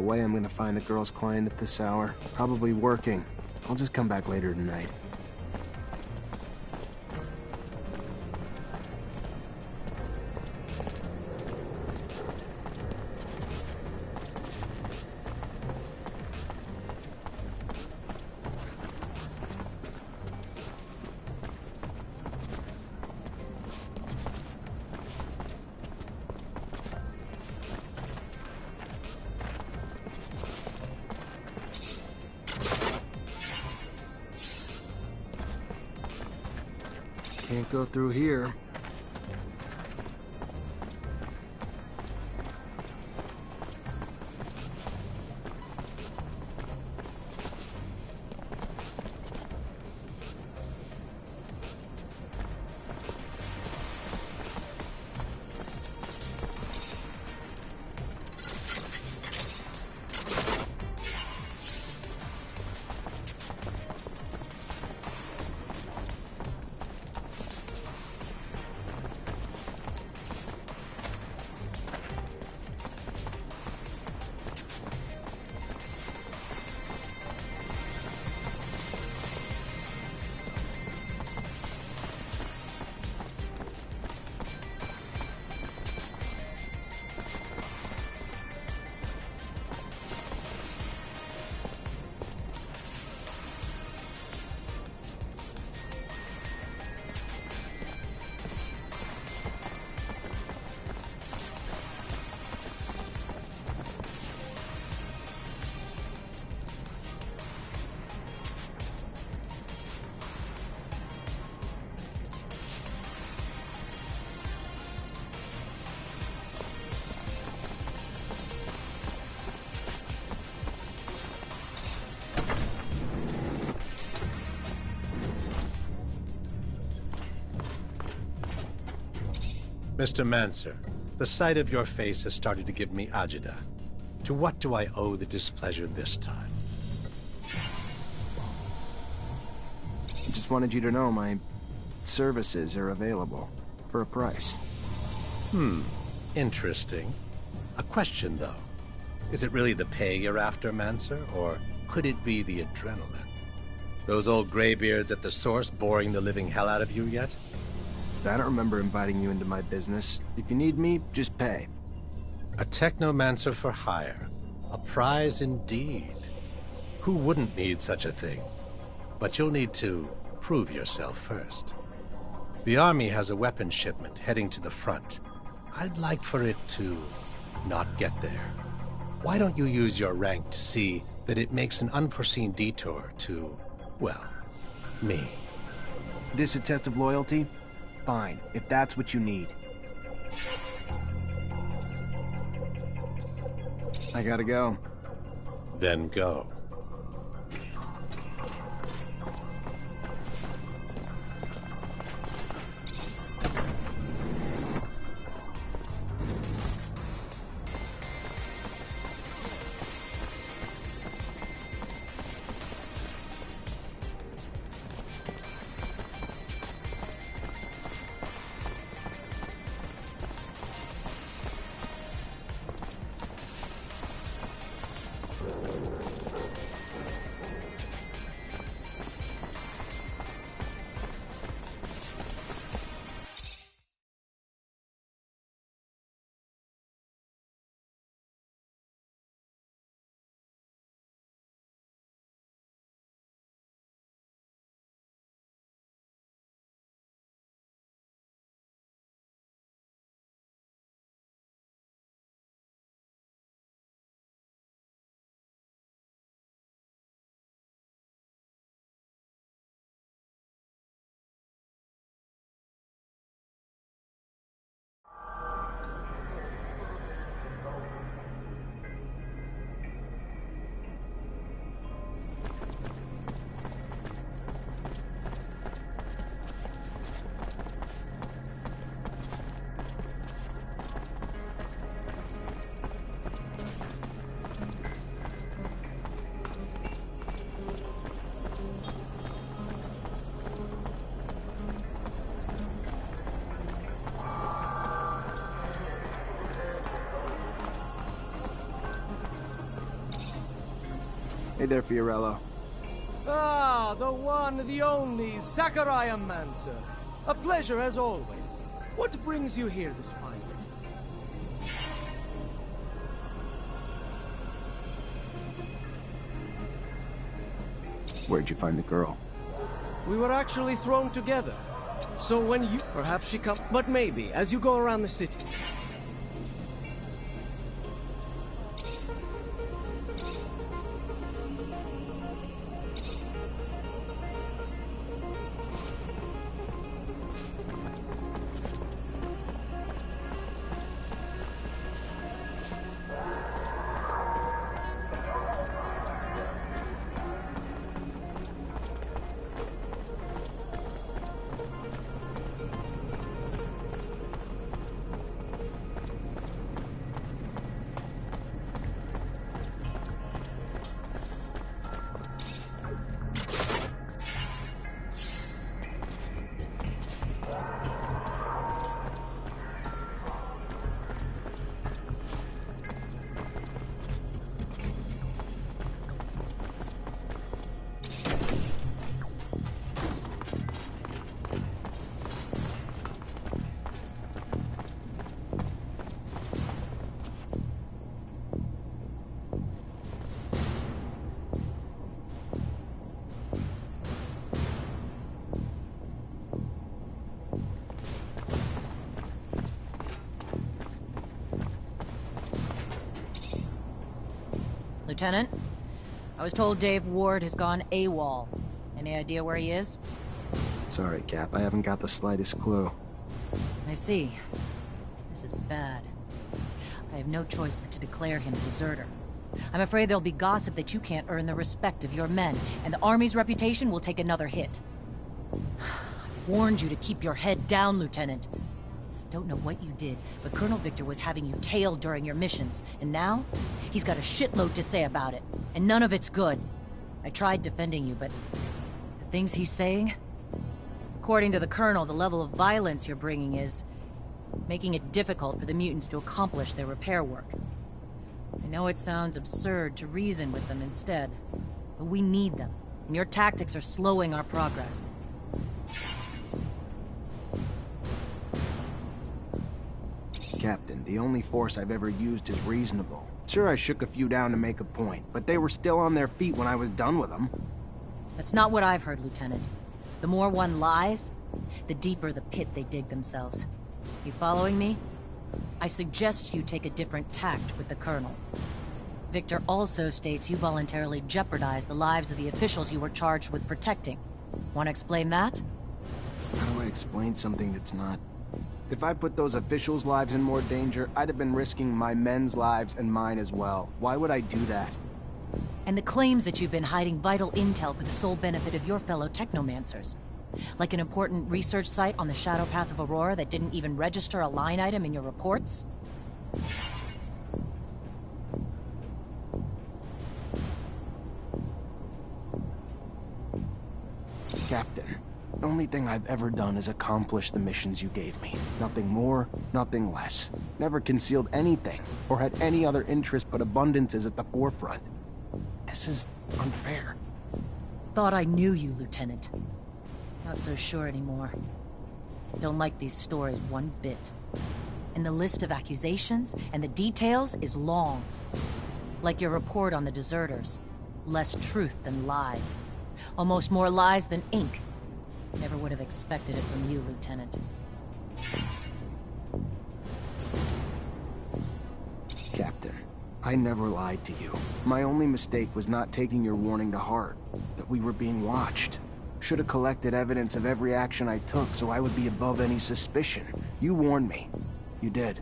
way I'm gonna find the girl's client at this hour. Probably working. I'll just come back later tonight. Can't go through here. Mr. Mancer, the sight of your face has started to give me agita. To what do I owe the displeasure this time? I just wanted you to know my services are available for a price. Interesting. A question, though. Is it really the pay you're after, Mancer, or could it be the adrenaline? Those old graybeards at the source boring the living hell out of you yet? I don't remember inviting you into my business. If you need me, just pay. A technomancer for hire. A prize indeed. Who wouldn't need such a thing? But you'll need to prove yourself first. The army has a weapons shipment heading to the front. I'd like for it to not get there. Why don't you use your rank to see that it makes an unforeseen detour to, well, me? This a test of loyalty? Fine, if that's what you need. I gotta go. Then go. Hey there, Fiorello. Ah, the one, the only, Zachariah Manser. A pleasure as always. What brings you here this fine day? Where'd you find the girl? We were actually thrown together. So when you... Perhaps she come... But maybe, as you go around the city... Lieutenant, I was told Dave Ward has gone AWOL. Any idea where he is? Sorry, Cap. I haven't got the slightest clue. I see. This is bad. I have no choice but to declare him a deserter. I'm afraid there'll be gossip that you can't earn the respect of your men, and the Army's reputation will take another hit. I warned you to keep your head down, Lieutenant. Don't know what you did, but Colonel Victor was having you tailed during your missions, and now he's got a shitload to say about it, and none of it's good. I tried defending you, but the things he's saying... According to the Colonel, the level of violence you're bringing is making it difficult for the mutants to accomplish their repair work. I know it sounds absurd to reason with them instead, but we need them, and your tactics are slowing our progress. Captain, the only force I've ever used is reasonable. Sure, I shook a few down to make a point, but they were still on their feet when I was done with them. That's not what I've heard, Lieutenant. The more one lies, the deeper the pit they dig themselves. You following me? I suggest you take a different tact with the Colonel. Victor also states you voluntarily jeopardized the lives of the officials you were charged with protecting. Want to explain that? How do I explain something that's not... If I put those officials' lives in more danger, I'd have been risking my men's lives and mine as well. Why would I do that? And the claims that you've been hiding vital intel for the sole benefit of your fellow technomancers. Like an important research site on the shadow path of Aurora that didn't even register a line item in your reports? Captain, the only thing I've ever done is accomplish the missions you gave me. Nothing more, nothing less. Never concealed anything, or had any other interest but abundance is at the forefront. This is unfair. Thought I knew you, Lieutenant. Not so sure anymore. Don't like these stories one bit. And the list of accusations and the details is long. Like your report on the deserters. Less truth than lies. Almost more lies than ink. Never would have expected it from you, Lieutenant. Captain, I never lied to you. My only mistake was not taking your warning to heart. That we were being watched. Should have collected evidence of every action I took so I would be above any suspicion. You warned me. You did.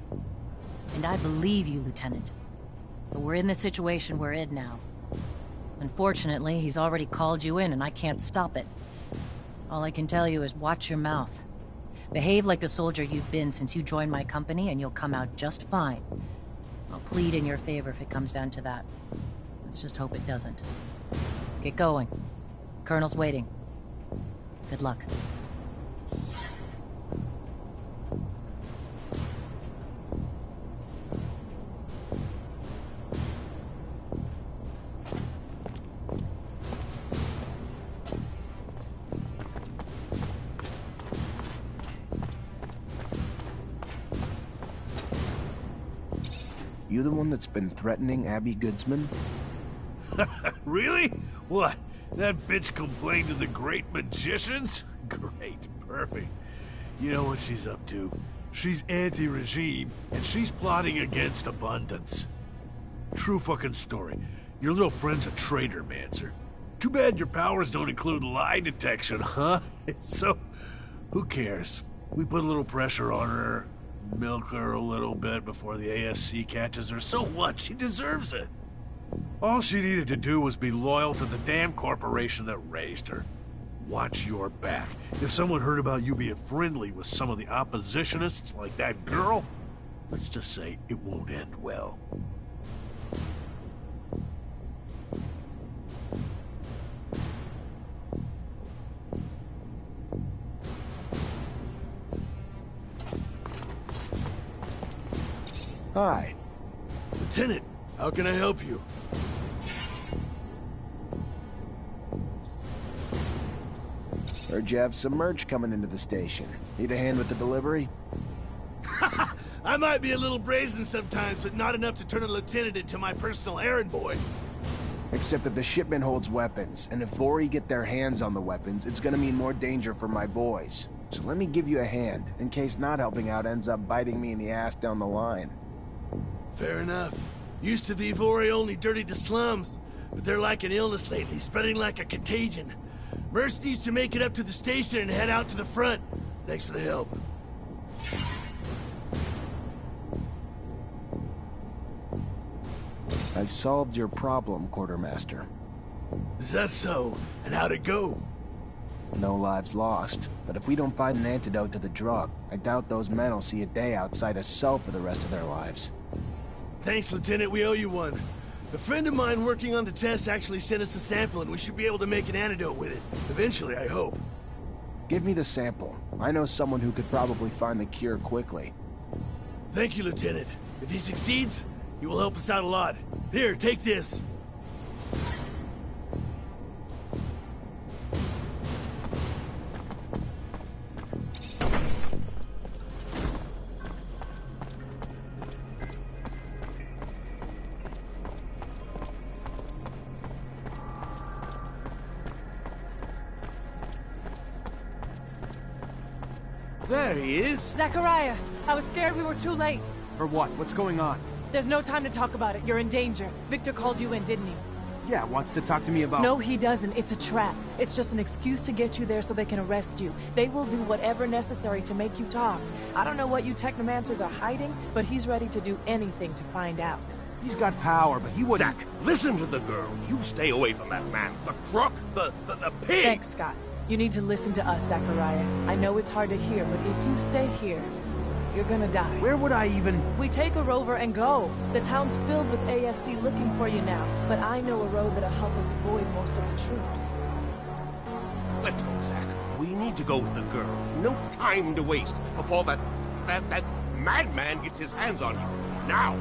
And I believe you, Lieutenant. But we're in the situation we're in now. Unfortunately, he's already called you in and I can't stop it. All I can tell you is watch your mouth. Behave like the soldier you've been since you joined my company and you'll come out just fine. I'll plead in your favor if it comes down to that. Let's just hope it doesn't. Get going. Colonel's waiting. Good luck. You the one that's been threatening Abby Goodsman? Really? What? That bitch complained to the great magicians? Great, perfect. You know what she's up to. She's anti-regime, and she's plotting against abundance. True fucking story. Your little friend's a traitor, Mancer. Too bad your powers don't include lie detection, huh? So, who cares? We put a little pressure on her, milk her a little bit before the ASC catches her. So what? She deserves it. All she needed to do was be loyal to the damn corporation that raised her. Watch your back. If someone heard about you being friendly with some of the oppositionists, like that girl, let's just say it won't end well. Hi. Lieutenant, how can I help you? Heard you have some merch coming into the station. Need a hand with the delivery? I might be a little brazen sometimes, but not enough to turn a lieutenant into my personal errand boy. Except that the shipment holds weapons, and if Vori get their hands on the weapons, it's gonna mean more danger for my boys. So let me give you a hand, in case not helping out ends up biting me in the ass down the line. Fair enough. Used to be Vori only dirtied the slums, but they're like an illness lately, spreading like a contagion. Merce needs to make it up to the station and head out to the front. Thanks for the help. I solved your problem, Quartermaster. Is that so? And how'd it go? No lives lost, but if we don't find an antidote to the drug, I doubt those men will see a day outside a cell for the rest of their lives. Thanks, Lieutenant. We owe you one. A friend of mine working on the test actually sent us a sample, and we should be able to make an antidote with it. Eventually, I hope. Give me the sample. I know someone who could probably find the cure quickly. Thank you, Lieutenant. If he succeeds, he will help us out a lot. Here, take this. There he is. Zachariah, I was scared we were too late. For what? What's going on? There's no time to talk about it. You're in danger. Victor called you in, didn't he? Yeah, wants to talk to me about... No, he doesn't. It's a trap. It's just an excuse to get you there so they can arrest you. They will do whatever necessary to make you talk. I don't know what you technomancers are hiding, but he's ready to do anything to find out. He's got power, but he wouldn't... Zach, listen to the girl. You stay away from that man. The crook, the pig! Thanks, Scott. You need to listen to us, Zachariah. I know it's hard to hear, but if you stay here, you're gonna die. Where would I even... We take a rover and go. The town's filled with ASC looking for you now, but I know a road that'll help us avoid most of the troops. Let's go, Zach. We need to go with the girl. No time to waste before that madman gets his hands on you. Now!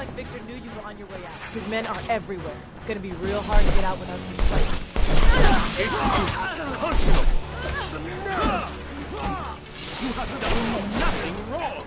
like Victor knew you were on your way out. His men are everywhere. Gonna be real hard to get out without some fighting. It's unconscionable! The nerve! You have done nothing wrong!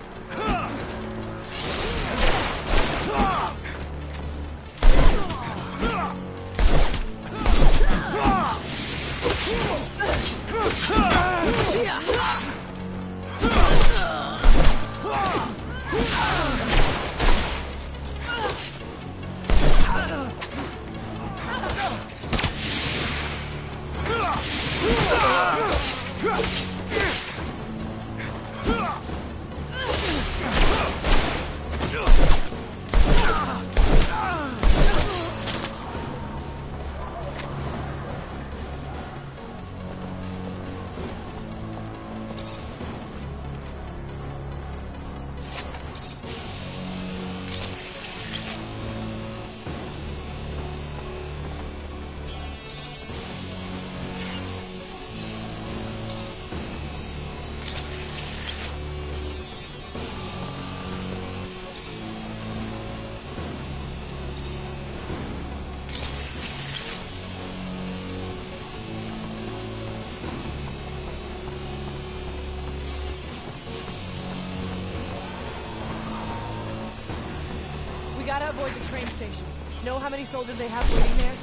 Gotta avoid the train station. Know how many soldiers they have waiting there?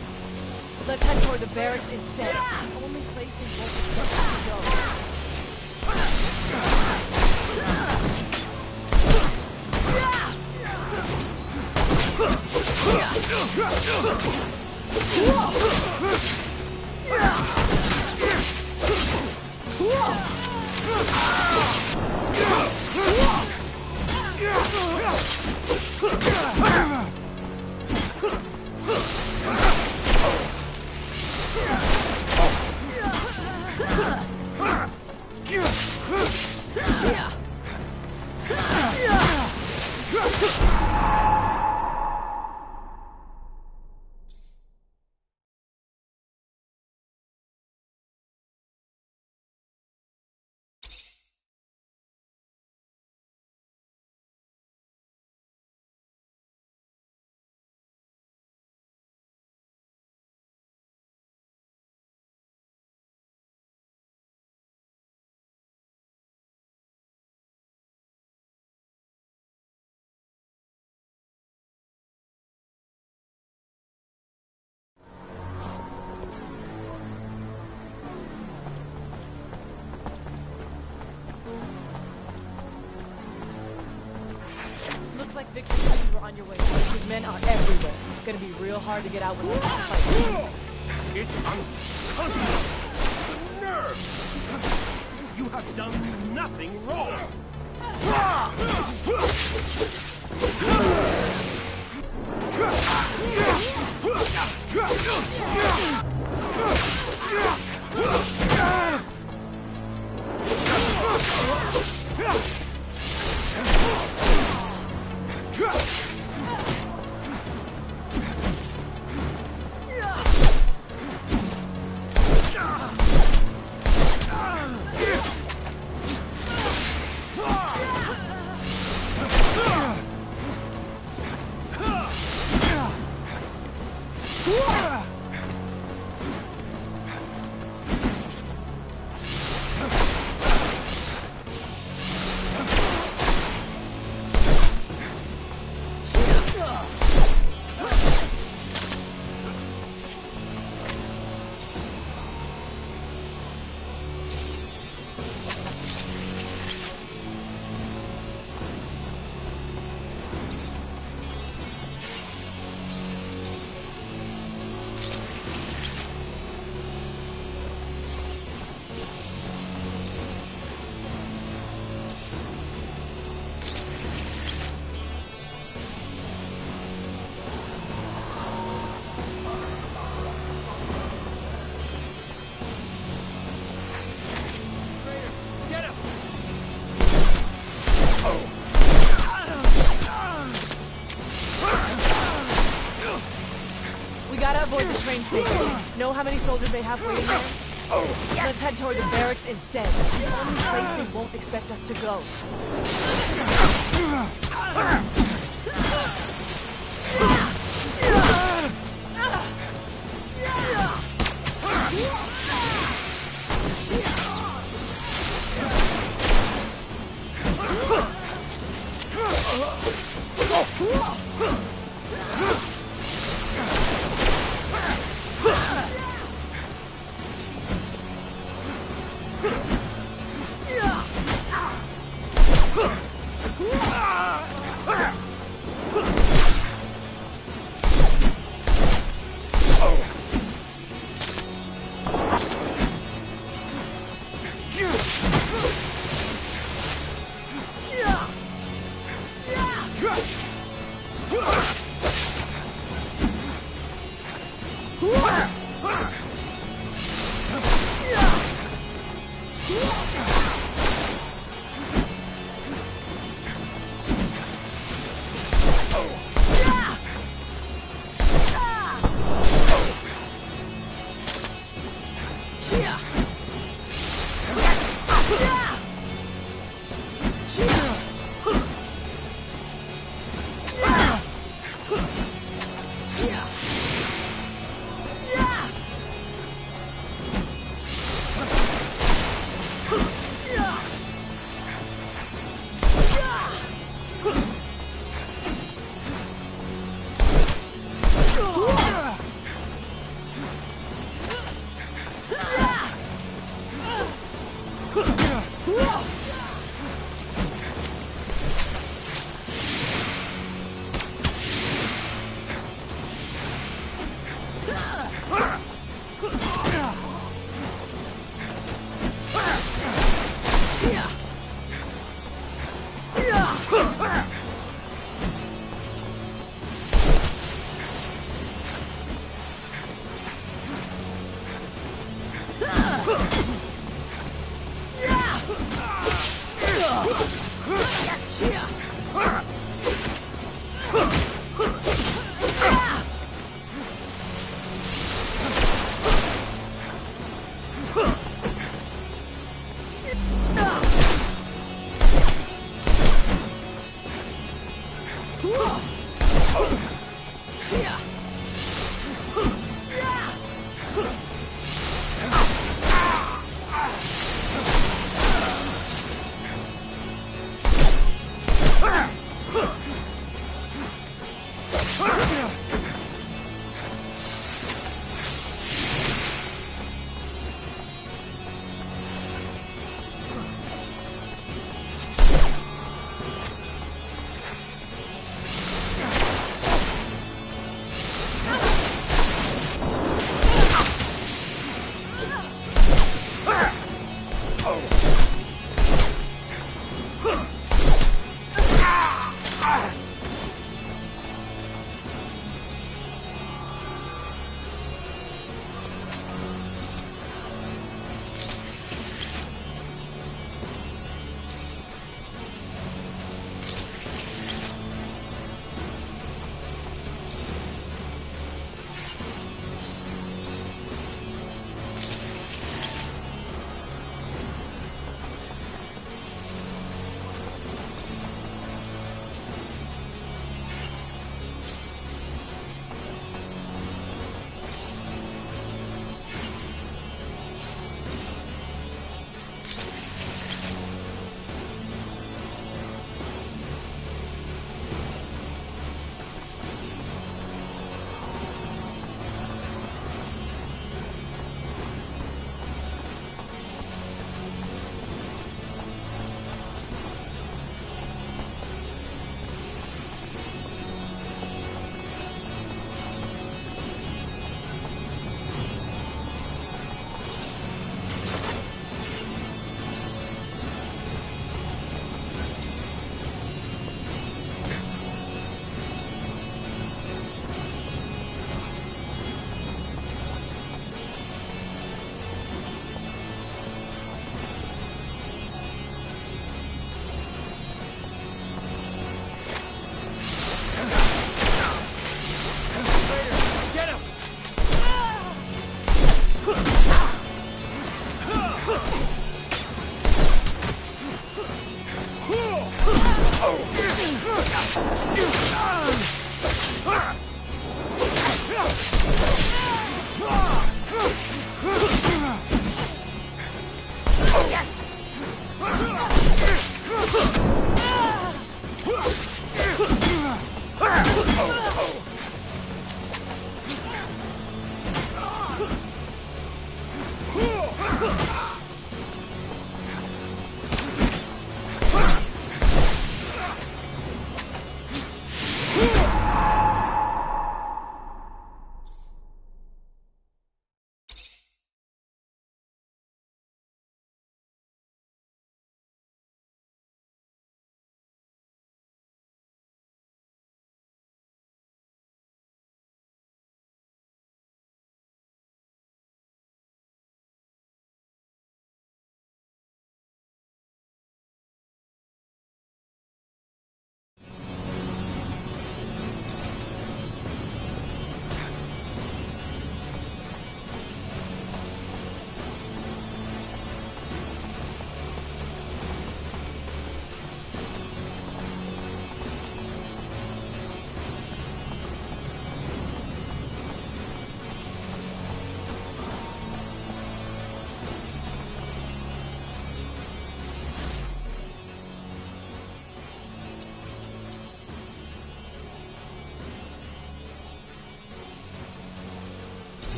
Let's head toward the barracks instead. The only place they won't expect like Victor knew you were on your way. His men are everywhere. Gonna be real hard to get out without some fighting. It's unconscionable! The nerve! You have done nothing wrong! Know how many soldiers they have waiting there? Let's head toward the barracks instead. The only place they won't expect us to go.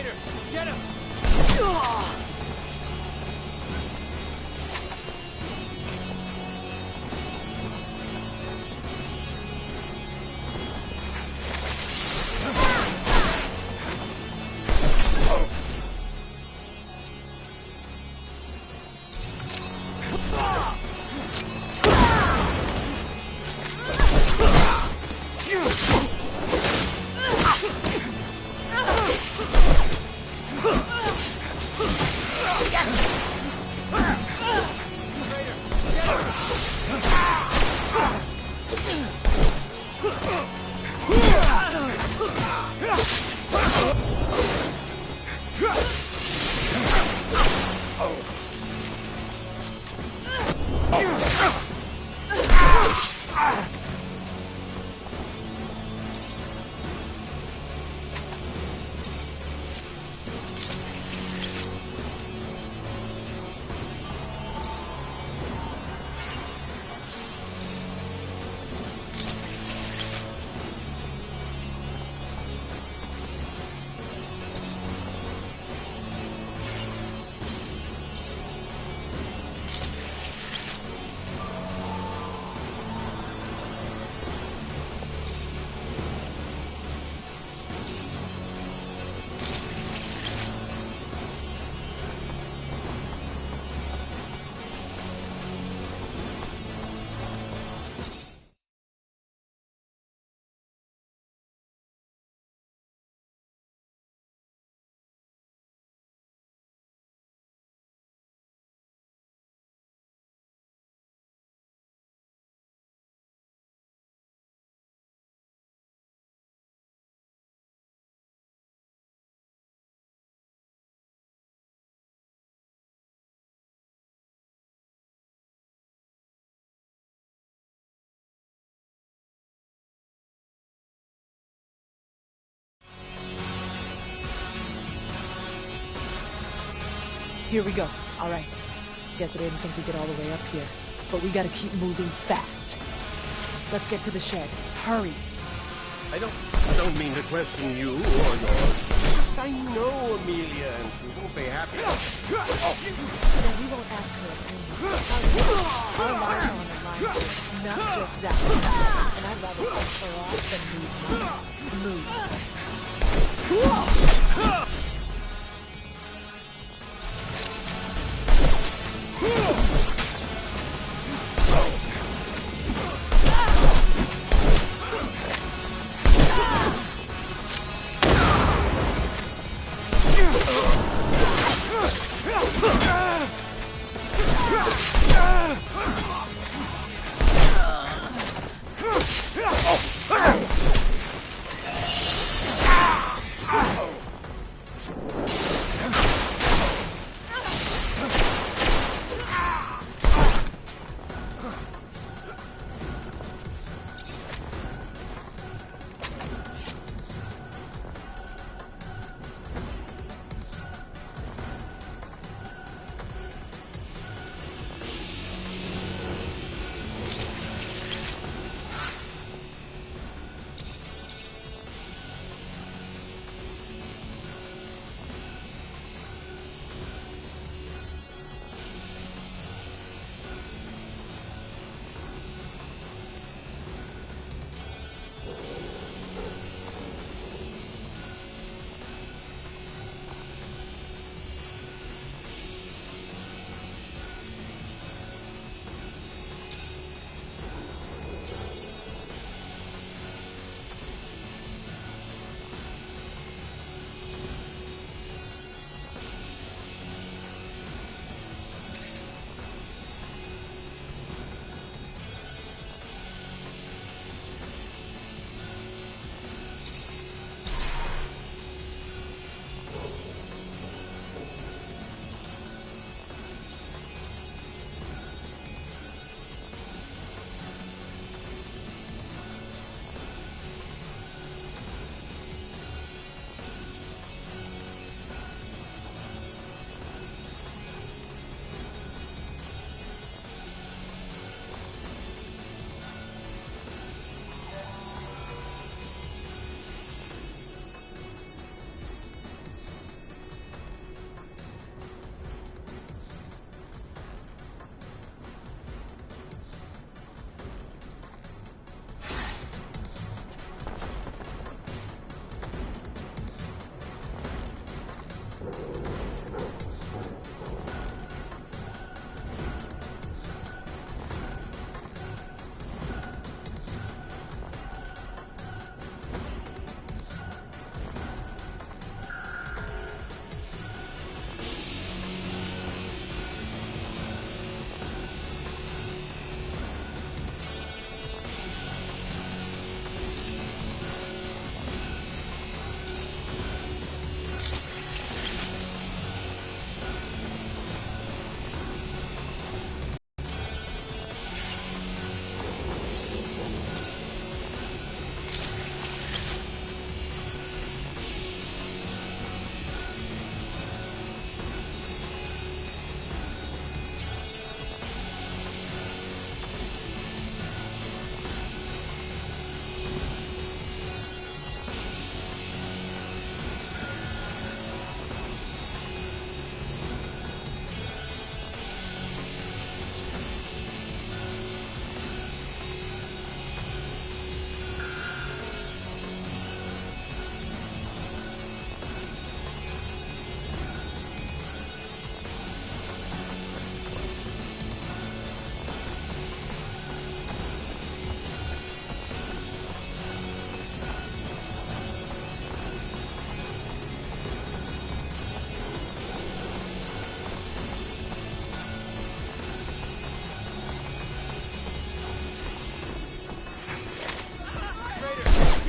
Raider, get him! Here we go. All right. Guess I didn't think we'd get all the way up here. But we gotta keep moving fast. Let's get to the shed. Hurry. I don't mean to question you or yours. I know Amelia, and she won't be happy. No, we won't ask her opinion. Our lives are on the line here, not just Zach. And I'd rather piss her off than lose mine. Move.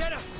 Get him!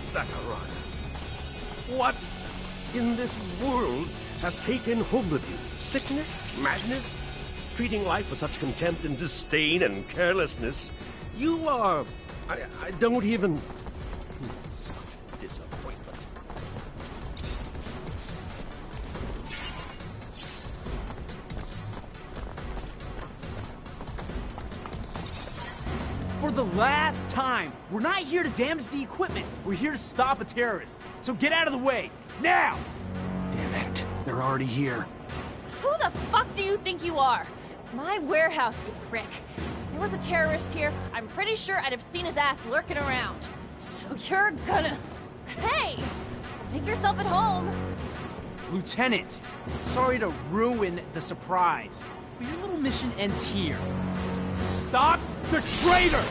Sakurai, what in this world has taken hold of you? Sickness? Madness? Treating life with such contempt and disdain and carelessness? You are... I don't even... Such disappointment. For the last time, we're not here to damage the equipment. We're here to stop a terrorist. So get out of the way, now! Damn it. They're already here. Who the fuck do you think you are? It's my warehouse, you prick. If there was a terrorist here, I'm pretty sure I'd have seen his ass lurking around. So you're gonna... Hey! Make yourself at home. Lieutenant, sorry to ruin the surprise, but your little mission ends here. Stop the traitor!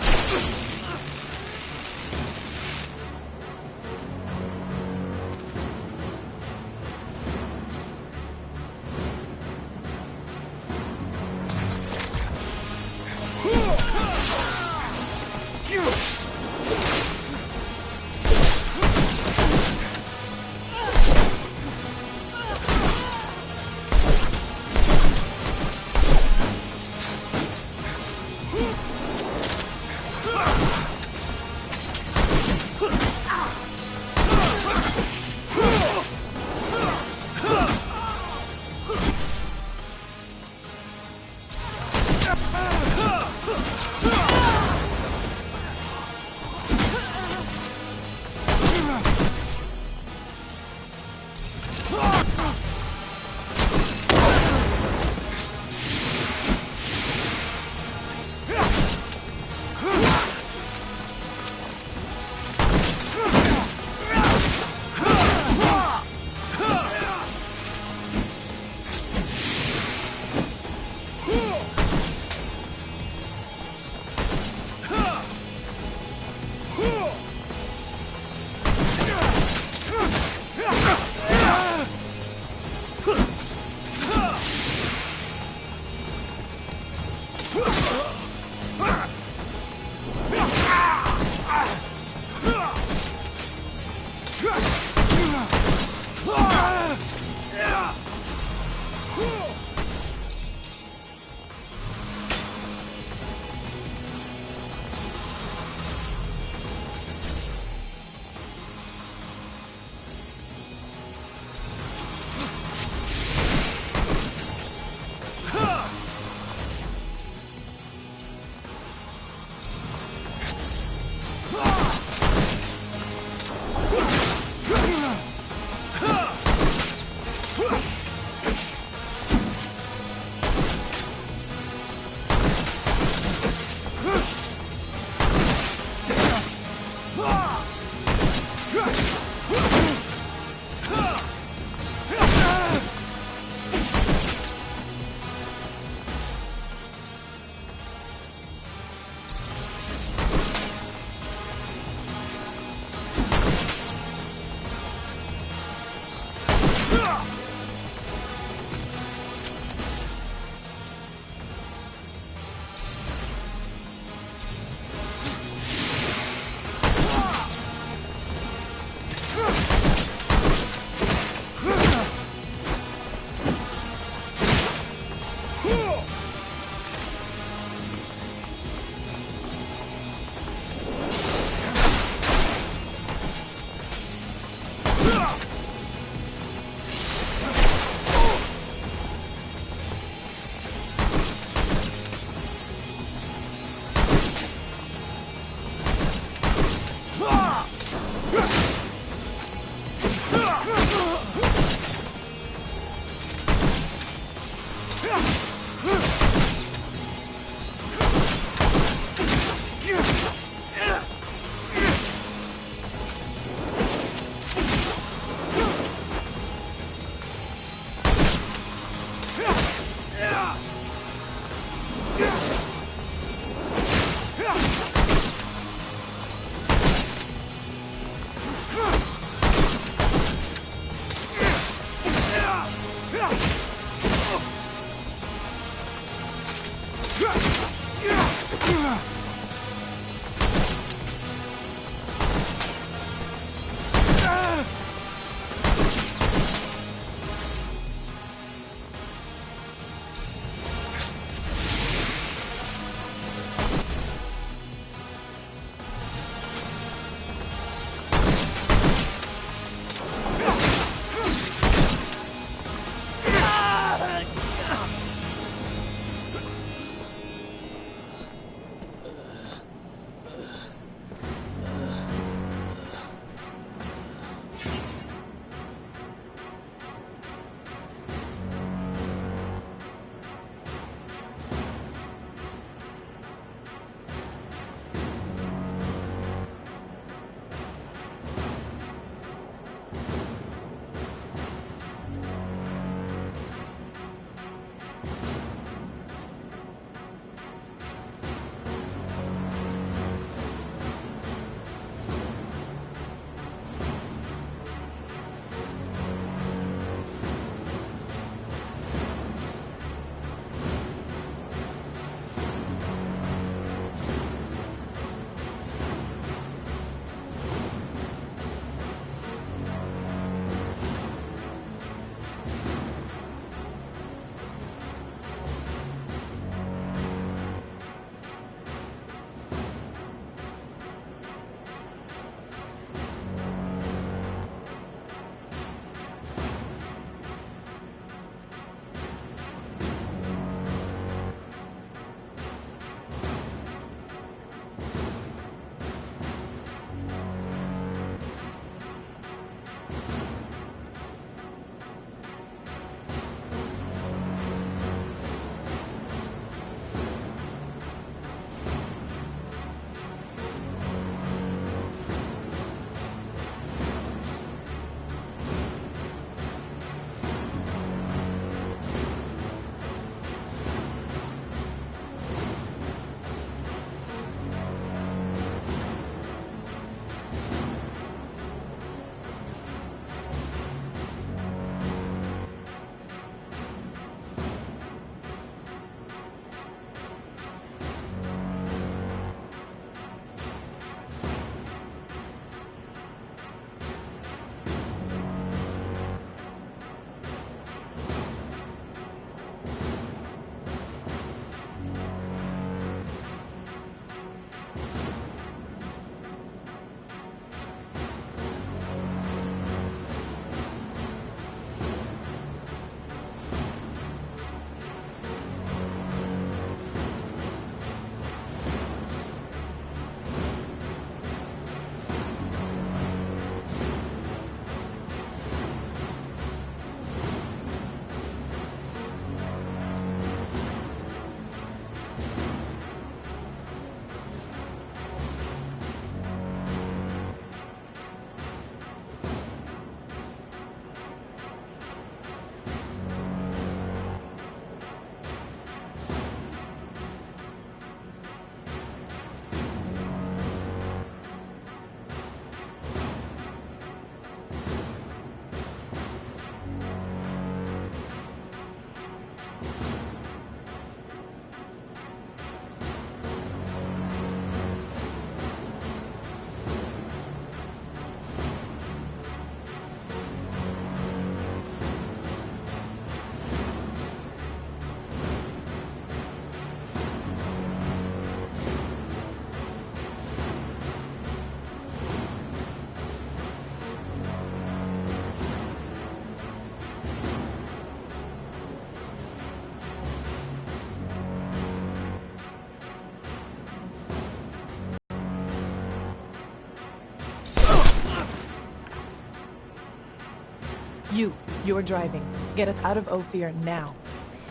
You're driving. Get us out of Ophir now.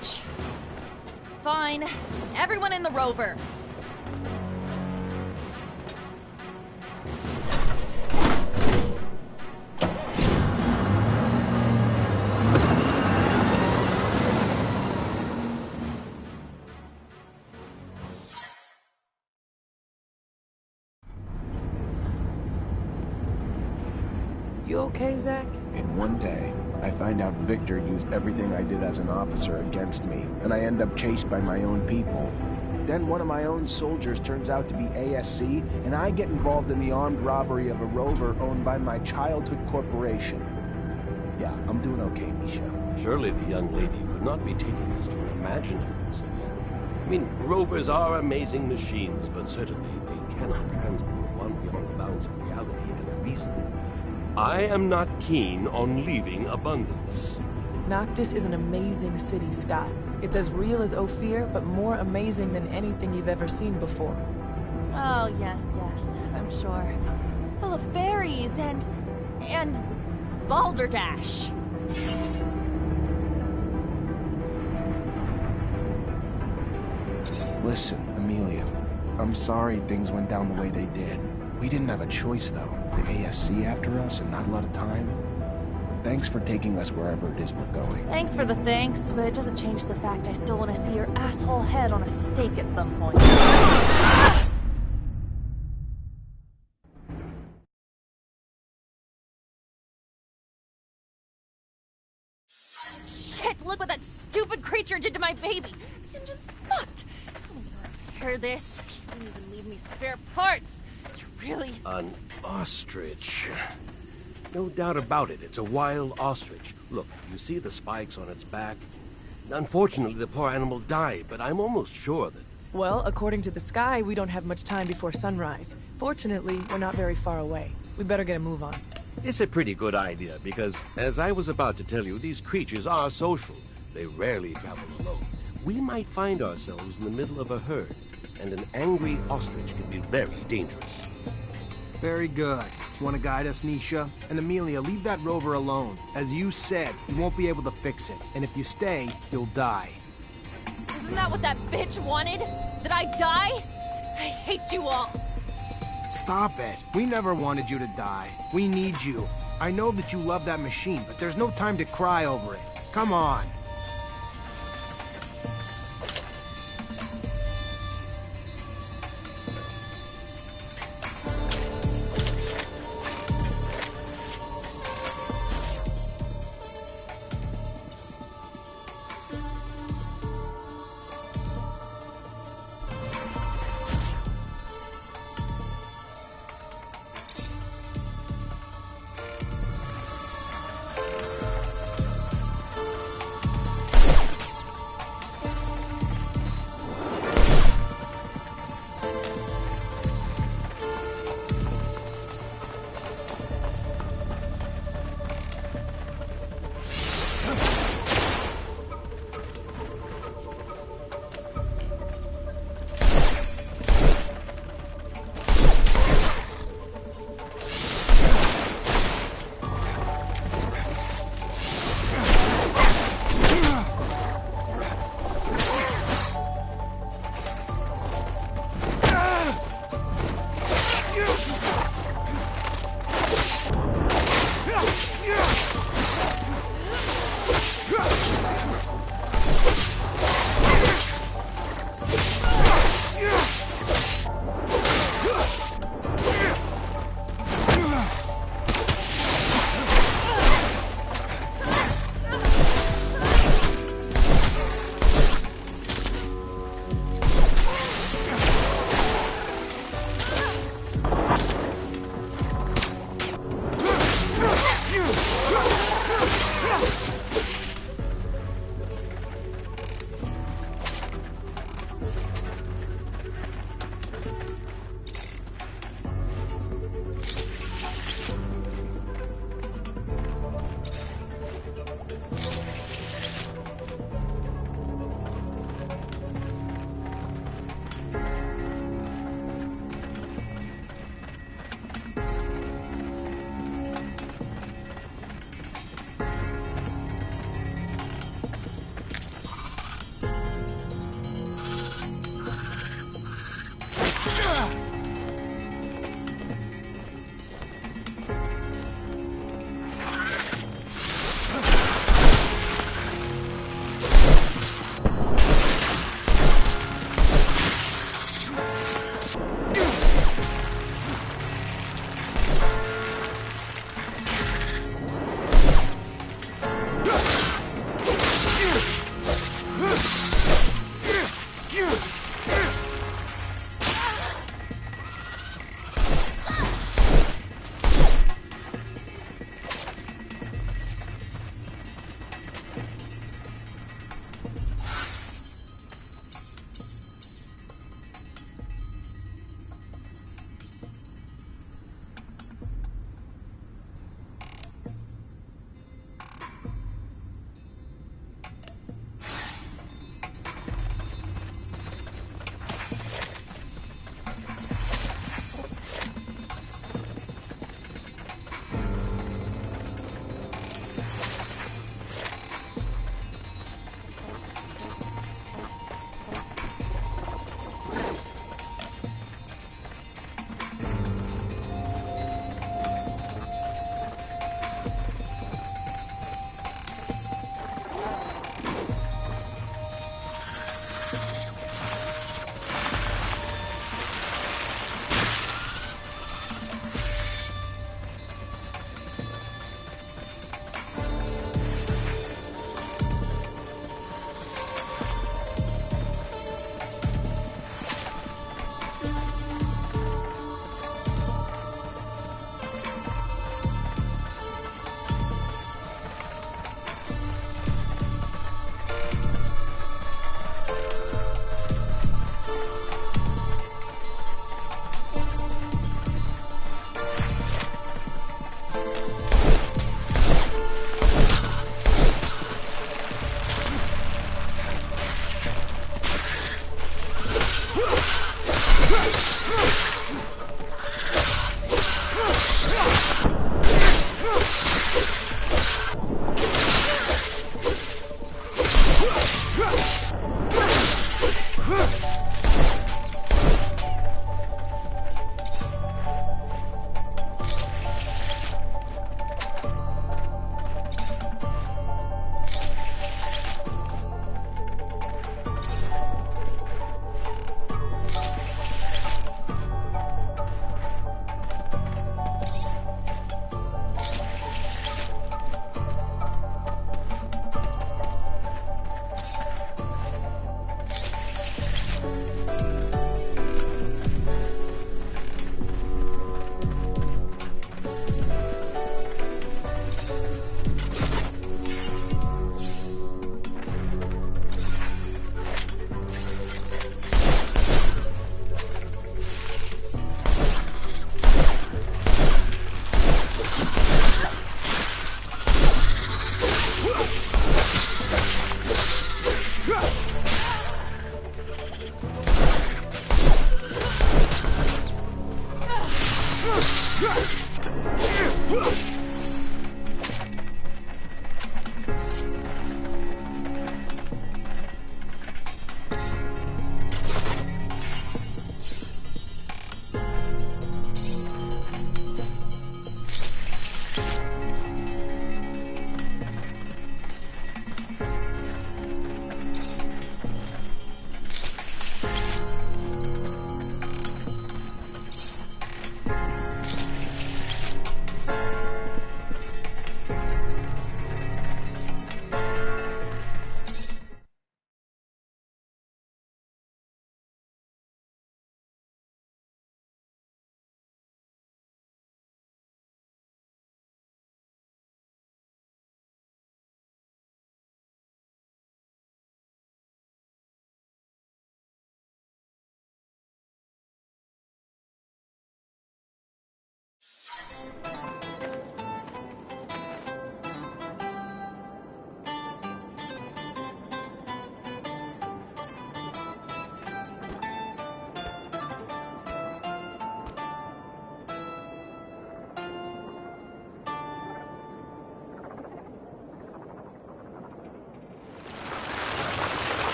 Bitch. Fine. Everyone in the rover. You okay, Zach? In one day, I find out Victor used everything I did as an officer against me, and I end up chased by my own people. Then one of my own soldiers turns out to be ASC, and I get involved in the armed robbery of a rover owned by my childhood corporation. Yeah, I'm doing okay, Misha. Surely the young lady would not be taking us to an imaginary city. I mean, rovers are amazing machines, but certainly they cannot transport one beyond the bounds of reality and reason. I am not keen on leaving Abundance. Noctis is an amazing city, Scott. It's as real as Ophir, but more amazing than anything you've ever seen before. Oh, yes, I'm sure. Full of fairies and balderdash. Listen, Amelia, I'm sorry things went down the way they did. We didn't have a choice, though. The ASC after us and not a lot of time. Thanks for taking us wherever it is we're going. Thanks for the thanks, but it doesn't change the fact I still want to see your asshole head on a stake at some point. Shit, look what that stupid creature did to my baby! The engine's fucked! I'm gonna repair this. You didn't even leave me spare parts! You really... An ostrich. No doubt about it, it's a wild ostrich. Look, you see the spikes on its back? Unfortunately, the poor animal died, but I'm almost sure that... Well, according to the sky, we don't have much time before sunrise. Fortunately, we're not very far away. We better get a move on. It's a pretty good idea, because, as I was about to tell you, these creatures are social. They rarely travel alone. We might find ourselves in the middle of a herd, and an angry ostrich can be very dangerous. Very good. Want to guide us, Nisha? And Amelia, leave that rover alone. As you said, you won't be able to fix it. And if you stay, you'll die. Isn't that what that bitch wanted? That I die? I hate you all. Stop it. We never wanted you to die. We need you. I know that you love that machine, but there's no time to cry over it. Come on.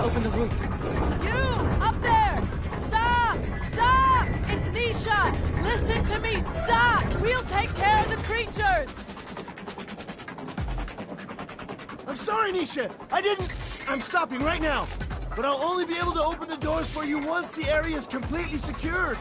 to open the roof. You! Up there! Stop! Stop! It's Nisha! Listen to me! Stop! We'll take care of the creatures! I'm sorry, Nisha. I didn't... I'm stopping right now. But I'll only be able to open the doors for you once the area is completely secured.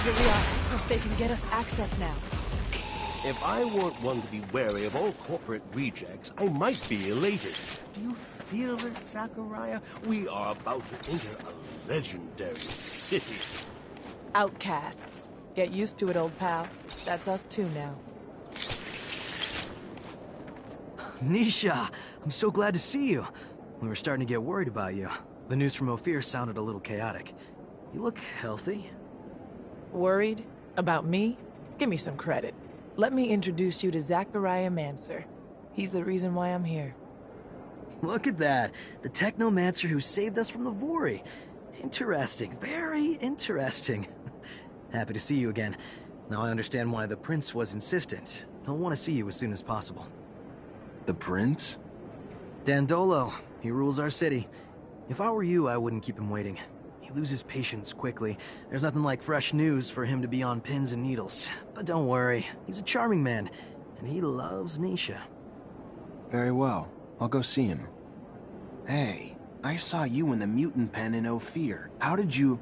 Here we are. They can get us access now. If I weren't one to be wary of all corporate rejects, I might be elated. Do you feel it, Zachariah? We are about to enter a legendary city. Outcasts. Get used to it, old pal. That's us too now. Nisha, I'm so glad to see you. We were starting to get worried about you. The news from Ophir sounded a little chaotic. You look healthy. Worried? About me? Give me some credit. Let me introduce you to Zachariah Mancer. He's the reason why I'm here. Look at that. The Technomancer who saved us from the Vori. Interesting. Very interesting. Happy to see you again. Now I understand why the Prince was insistent. He'll want to see you as soon as possible. The Prince? Dandolo. He rules our city. If I were you, I wouldn't keep him waiting. He loses patience quickly. There's nothing like fresh news for him to be on pins and needles. But don't worry. He's a charming man. And he loves Nisha. Very well. I'll go see him. Hey, I saw you in the mutant pen in Ophir. How did you...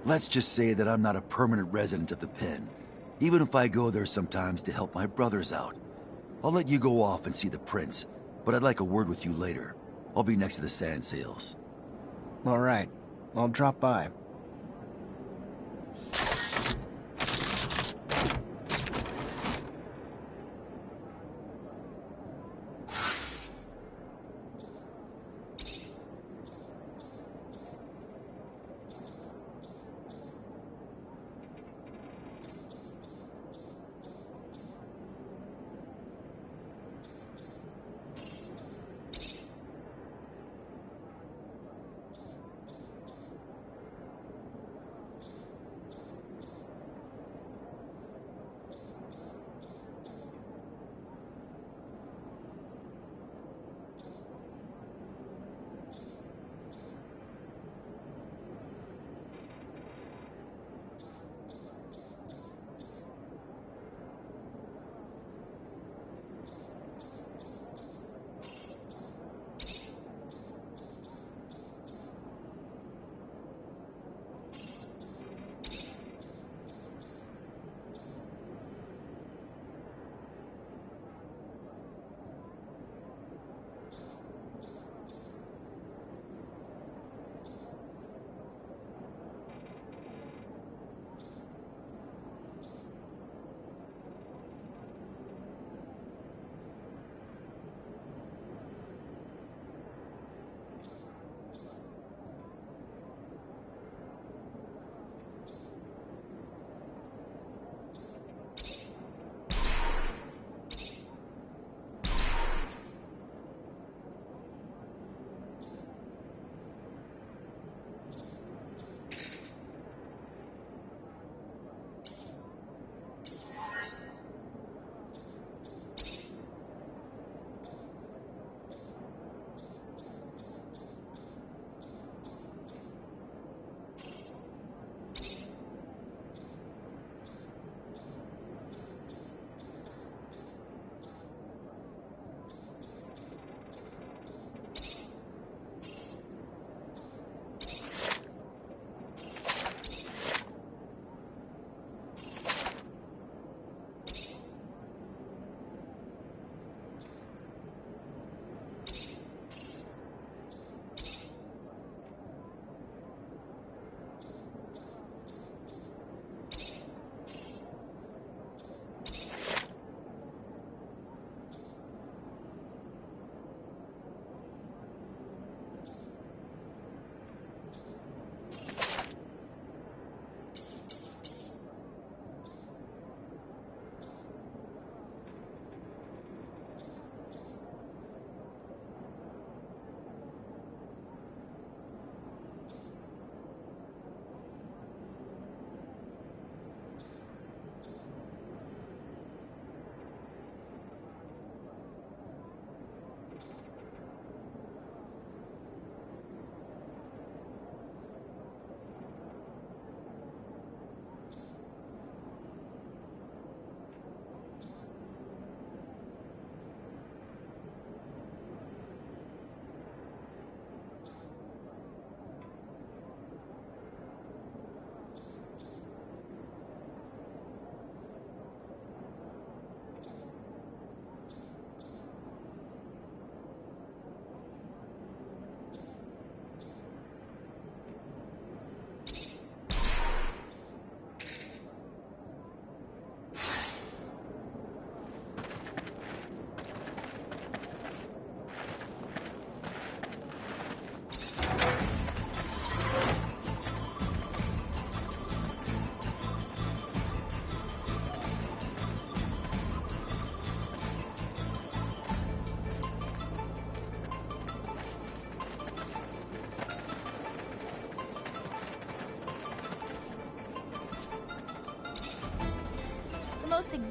Let's just say that I'm not a permanent resident of the pen, even if I go there sometimes to help my brothers out. I'll let you go off and see the Prince, but I'd like a word with you later. I'll be next to the sand sails. All right. I'll drop by.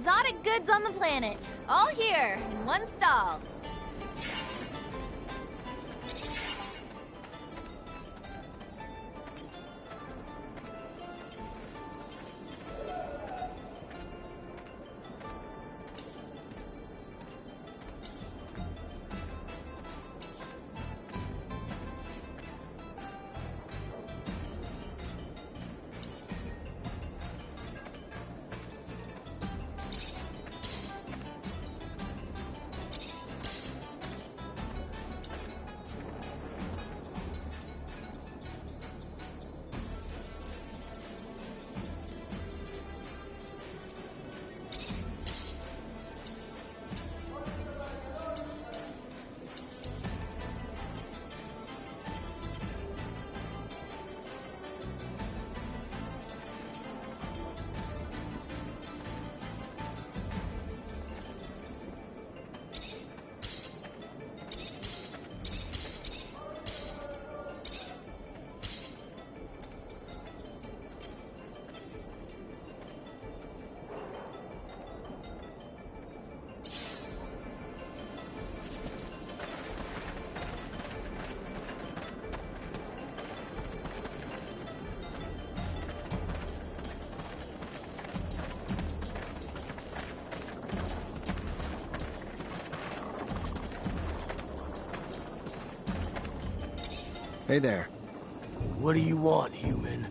exotic goods on the planet. All here, in one stall. Hey there. What do you want, human?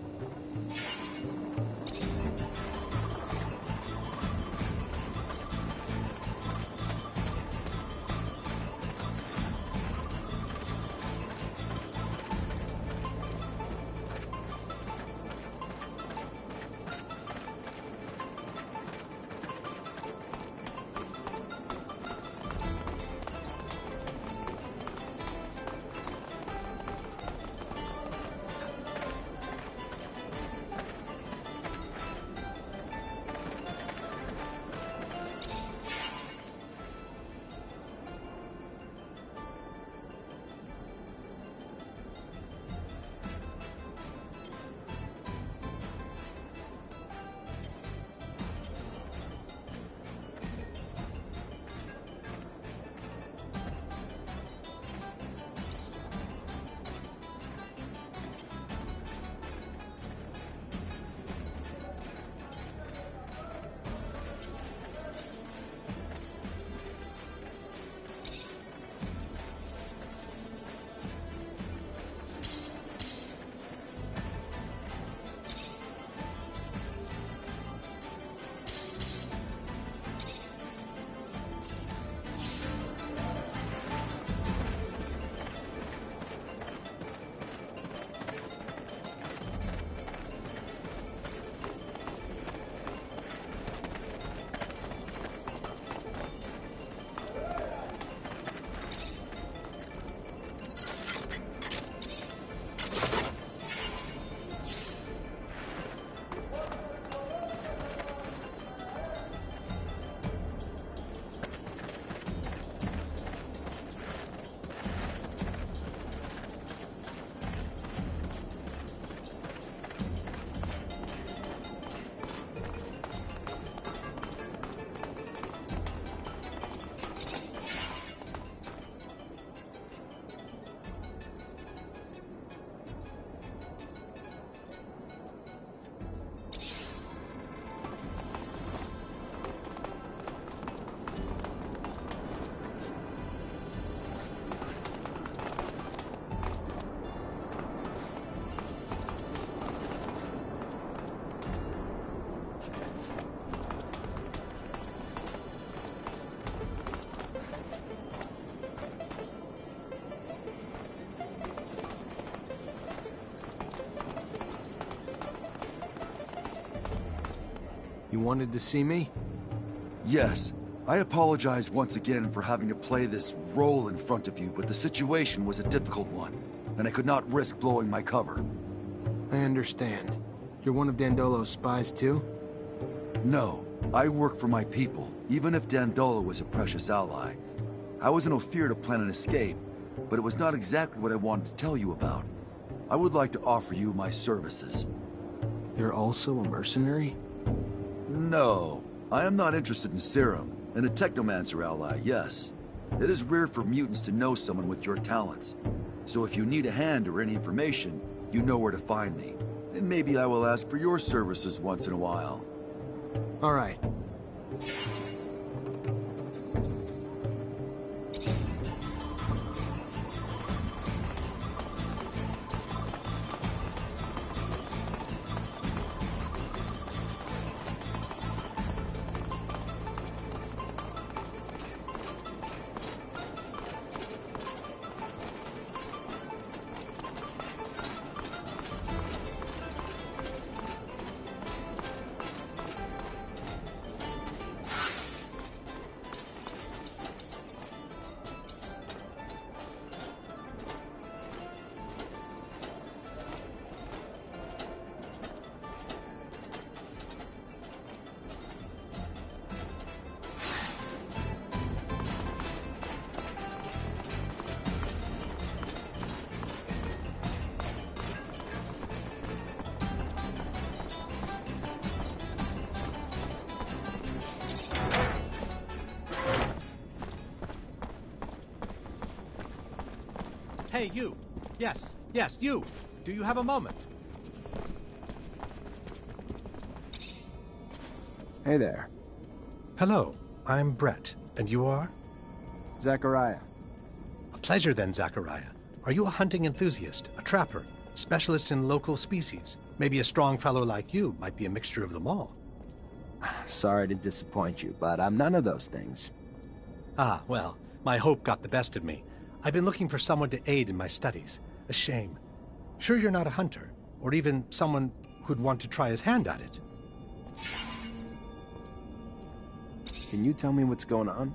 You wanted to see me? Yes. I apologize once again for having to play this role in front of you, but the situation was a difficult one, and I could not risk blowing my cover. I understand. You're one of Dandolo's spies too? No. I work for my people, even if Dandolo was a precious ally. I was in Ophir to plan an escape, but it was not exactly what I wanted to tell you about. I would like to offer you my services. You're also a mercenary? No. I am not interested in serum, and a technomancer ally, yes. It is rare for mutants to know someone with your talents. So if you need a hand or any information, you know where to find me. And maybe I will ask for your services once in a while. All right. Hey, you! Yes, you! Do you have a moment? Hey there. Hello, I'm Brett. And you are? Zachariah. A pleasure then, Zachariah. Are you a hunting enthusiast, a trapper, specialist in local species? Maybe a strong fellow like you might be a mixture of them all. Sorry to disappoint you, but I'm none of those things. Ah, well, my hope got the best of me. I've been looking for someone to aid in my studies. A shame. Sure you're not a hunter, or even someone who'd want to try his hand at it? Can you tell me what's going on?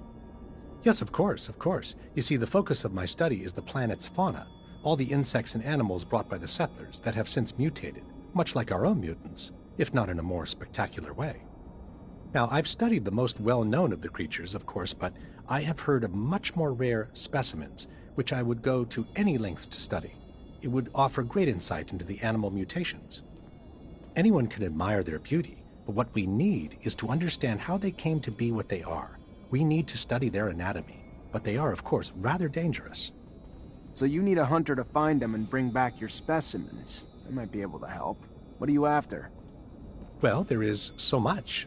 Yes, of course, of course. You see, the focus of my study is the planet's fauna, all the insects and animals brought by the settlers that have since mutated, much like our own mutants, if not in a more spectacular way. Now, I've studied the most well-known of the creatures, of course, but I have heard of much more rare specimens, which I would go to any lengths to study. It would offer great insight into the animal mutations. Anyone can admire their beauty, but what we need is to understand how they came to be what they are. We need to study their anatomy, but they are, of course, rather dangerous. So you need a hunter to find them and bring back your specimens. I might be able to help. What are you after? Well, there is so much.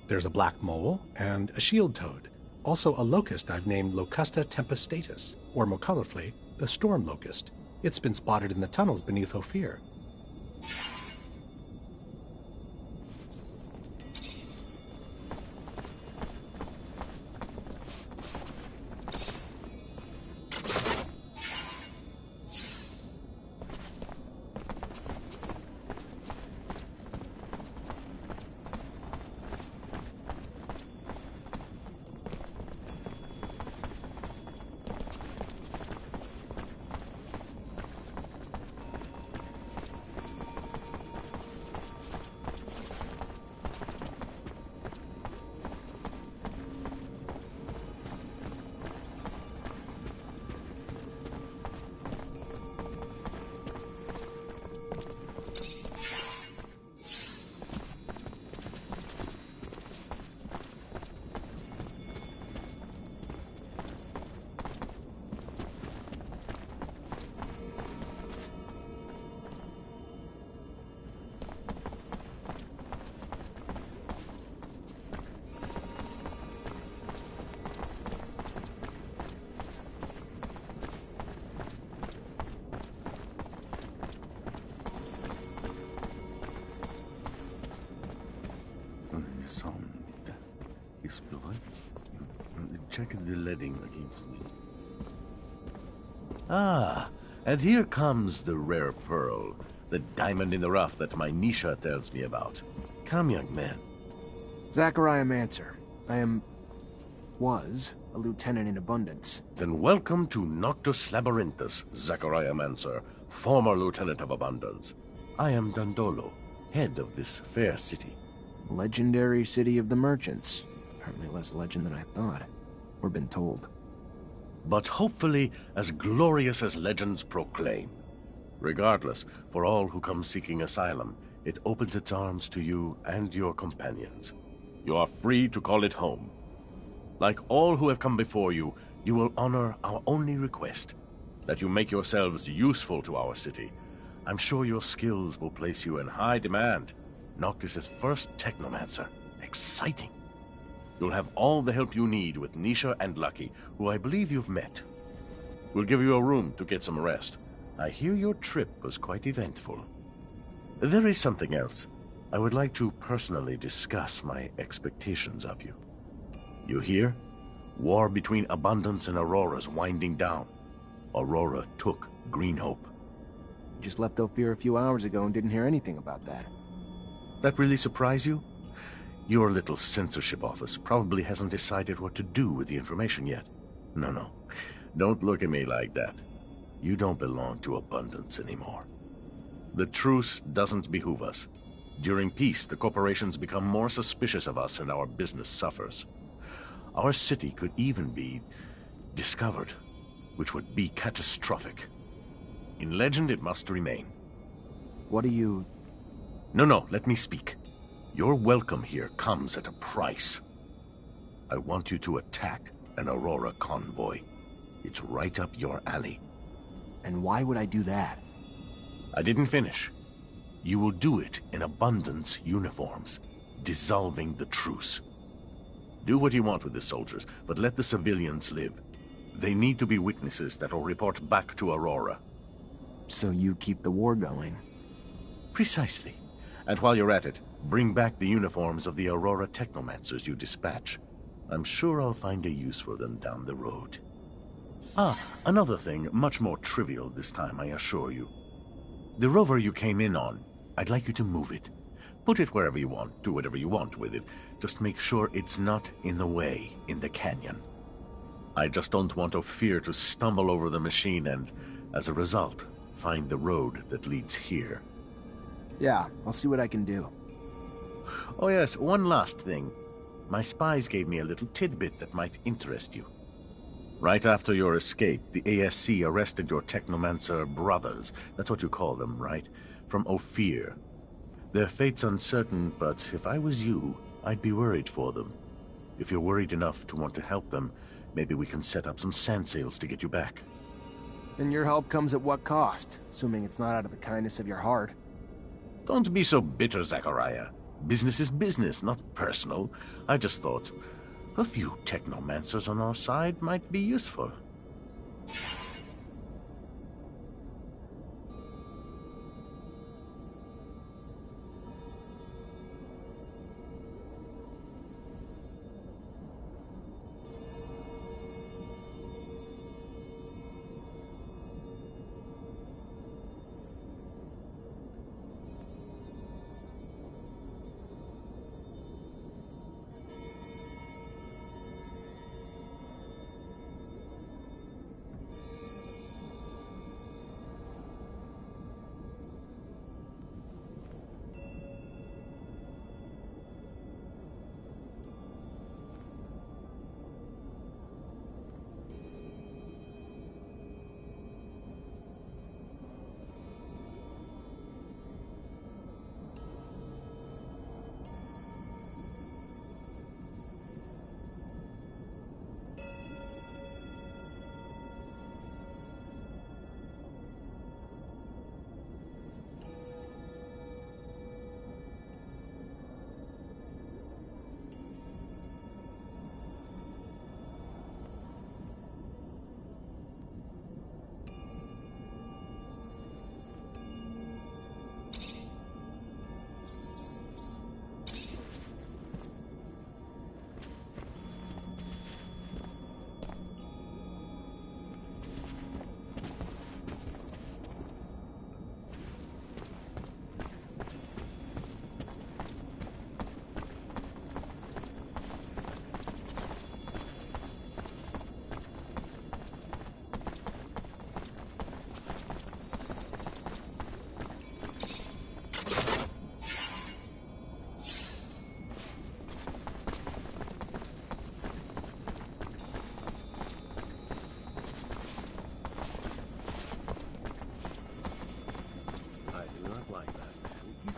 There's a black mole and a shield toad. Also a locust I've named Locusta tempestatus, or more colorfully, the storm locust. It's been spotted in the tunnels beneath Ophir. Check the leading against me. Ah, and here comes the rare pearl, the diamond in the rough that my Nisha tells me about. Come, young man. Zachariah Mancer. was a lieutenant in Abundance. Then welcome to Noctis Labyrinthus, Zachariah Mancer, former lieutenant of Abundance. I am Dandolo, head of this fair city. Legendary city of the merchants. Apparently less legend than I thought. Or been told. But hopefully as glorious as legends proclaim. Regardless, for all who come seeking asylum, it opens its arms to you and your companions. You are free to call it home. Like all who have come before you, you will honor our only request, that you make yourselves useful to our city. I'm sure your skills will place you in high demand. Noctis's first technomancer. Exciting. You'll have all the help you need with Nisha and Lucky, who I believe you've met. We'll give you a room to get some rest. I hear your trip was quite eventful. There is something else. I would like to personally discuss my expectations of you. You hear? War between Abundance and Aurora's winding down. Aurora took Greenhope. You just left Ophir a few hours ago and didn't hear anything about that. That really surprise you? Your little censorship office probably hasn't decided what to do with the information yet. No. Don't look at me like that. You don't belong to Abundance anymore. The truce doesn't behoove us. During peace, the corporations become more suspicious of us and our business suffers. Our city could even be discovered, which would be catastrophic. In legend, it must remain. What do you... No, let me speak. Your welcome here comes at a price. I want you to attack an Aurora convoy. It's right up your alley. And why would I do that? I didn't finish. You will do it in Abundance uniforms, dissolving the truce. Do what you want with the soldiers, but let the civilians live. They need to be witnesses that will report back to Aurora. So you keep the war going? Precisely. And while you're at it, bring back the uniforms of the Aurora Technomancers you dispatch. I'm sure I'll find a use for them down the road. Another thing, much more trivial this time, I assure you. The rover you came in on, I'd like you to move it. Put it wherever you want, do whatever you want with it. Just make sure it's not in the way in the canyon. I just don't want Ophir to stumble over the machine and, as a result, find the road that leads here. Yeah, I'll see what I can do. Oh yes, one last thing. My spies gave me a little tidbit that might interest you. Right after your escape, the ASC arrested your Technomancer brothers. That's what you call them, right? From Ophir. Their fate's uncertain, but if I was you, I'd be worried for them. If you're worried enough to want to help them, maybe we can set up some sand sails to get you back. And your help comes at what cost? Assuming it's not out of the kindness of your heart. Don't be so bitter, Zachariah. Business is business, not personal. I just thought a few Technomancers on our side might be useful.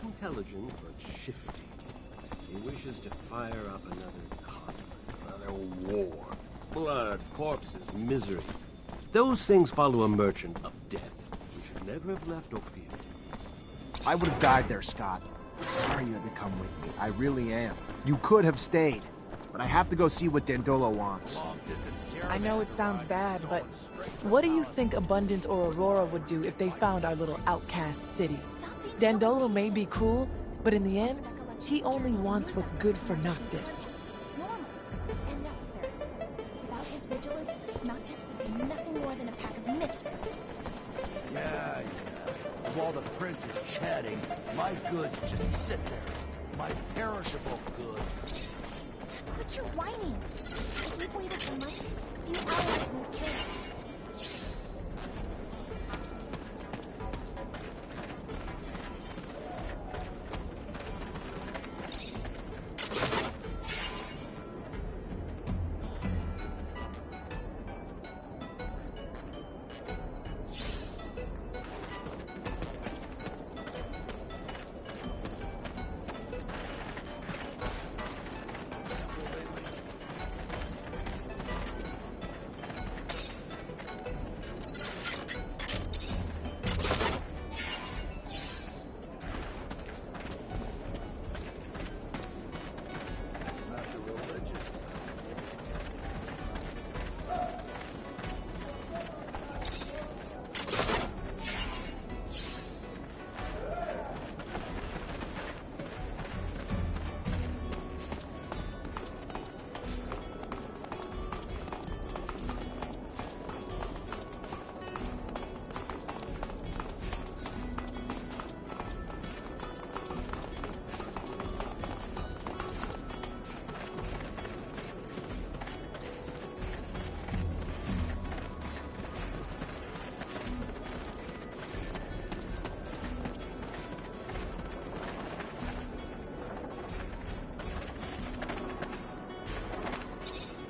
Intelligent, but shifty. He wishes to fire up another conflict, another war. Blood, corpses, misery. Those things follow a merchant of death. We should never have left Ophir. I would have died there, Scott. I'm sorry you had to come with me. I really am. You could have stayed. But I have to go see what Dandolo wants. I know it sounds bad, but what do you think Abundant or Aurora would do if they found our little outcast city? Dandolo may be cruel, but in the end, he only wants what's good for Noctis. It's normal and necessary. Without his vigilance, Noctis would be nothing more than a pack of misfits. Yeah. While the prince is chatting, my goods just sit there. My perishable goods. Quit your whining. If we've waited for months, a few hours won't kill it.